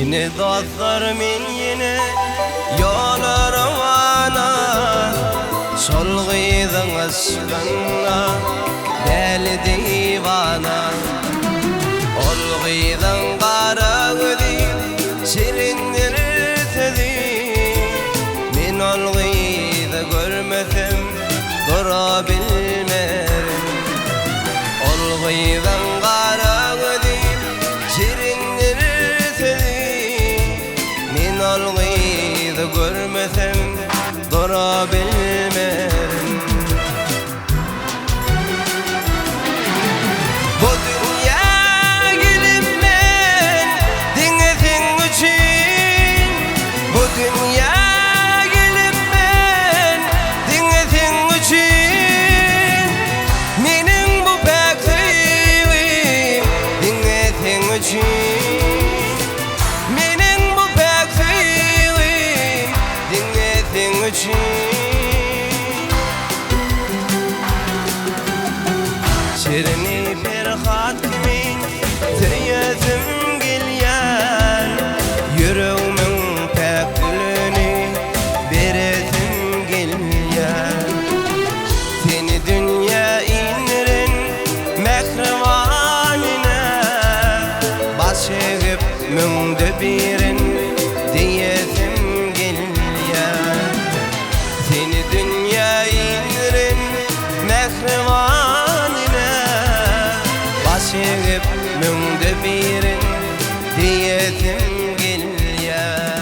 Yine dostlar men yine yollarımana solğıydın aşkına deli divana olğıydın qara gözüm şirindir tedi men olğıydı görmesem dura bilmerim olğıydın qara gözüm şirindir olğıydı görmesem dura bilmerim bu dünya gelip men dinletin için bu dünya gelip men dinletin için menin bu bekliğim dinletin için şirini ferhat kimin teyazım gelyen yüreğimin pekülünü beretim gelyen seni dünya indirin mehrivanine baş eğip müngde birin diyetim gelyen seni dünya indirin mehrivanine baş eğip müngde birin diyetim gelyen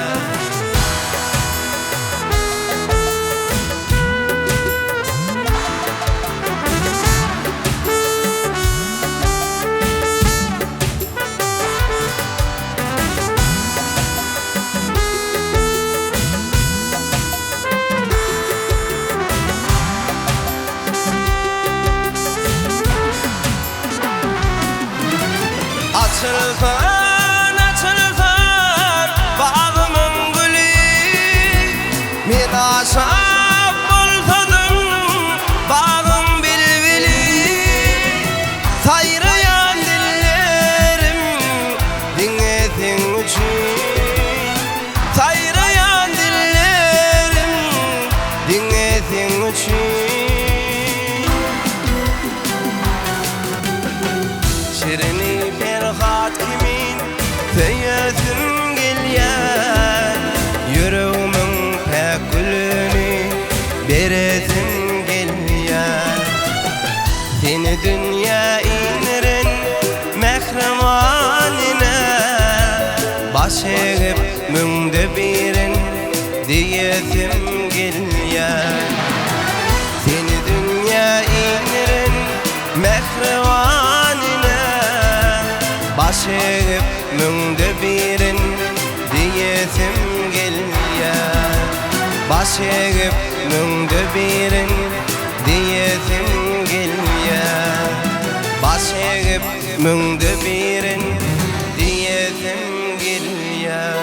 açılsan açılsan bağımın gülü men aşap bolsadım bağım bilbili sayrayan dillerim dinletin için sayrayan dillerim dinletin için şirini ferhat kimin teyazım gelyen yüreğimin pekülünü beretim gelyen seni dünya indirin mehrivanine baş eğip müngde birin diyetim gelyen seni dünya indirin mehrivanine baş eğip müngde birin diyetim gelyen baş eğip müngde birin diyetim gelyen baş eğip müngde birin diyetim gelyen